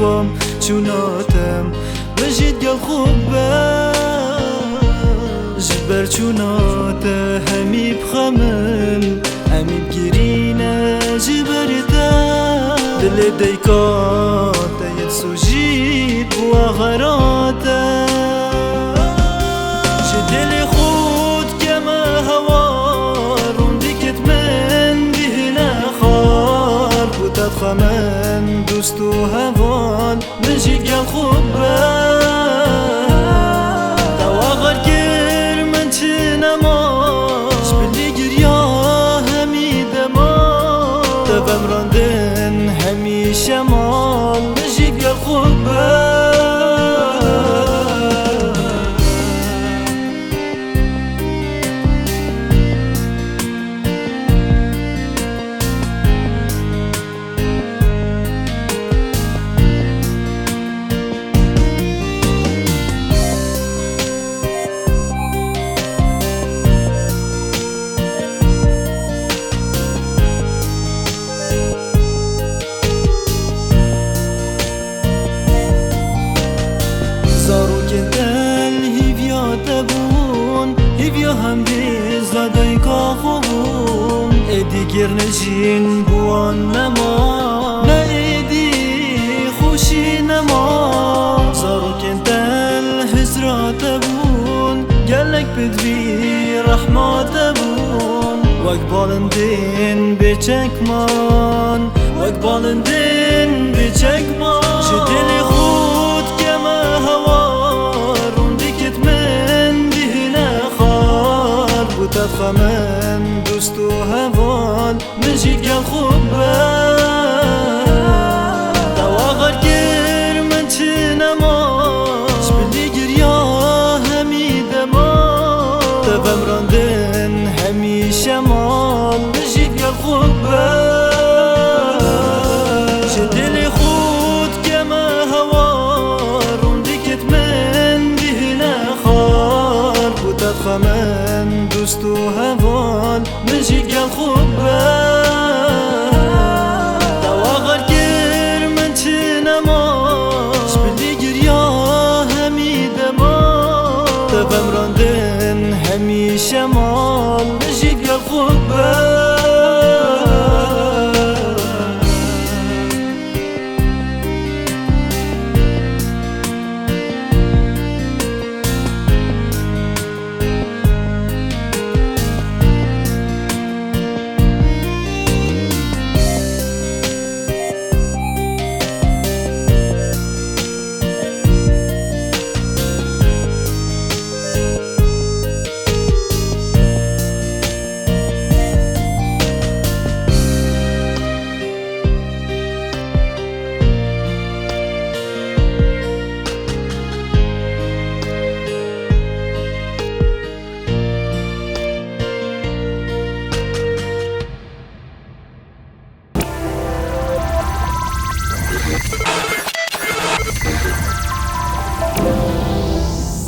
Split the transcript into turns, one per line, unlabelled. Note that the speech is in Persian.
بام چوناتم بجید گل خوبه جبر چوناته همی بخمم همی بگیرینه جبرته دل دیکاته ید سوجید بو آخراته چه دل خود کمه هوا روندی کت من دیه نخار بودت خمن دوست و هوان بجید گل خوبه بمراندن همیشه مال بجید گل خوبه هیویا هم بیزادای کاخوون ایدی گرنجین بوان نما نه ایدی خوشی نما زارو کنتل حزرات بون گلک بدوی رحمات بون وک بالندین بچکمان وک بالندین بچکمان چه دل خود کمه هوا روندی کت بودت خمن دوست و هوان بجید گل خوبه دواغر گر من چه نماش بلی گریا همی دما تبم راندن همیشه مال بجید گل خوبه چه دل خود کمه هوا روندی کت من دیه نخار بودت خمن دوست و هوان بجید گل خوبه دواغر گر من چه نماش بلی گریا همی دما تبم راندن همیشه مال بجید گل خوبه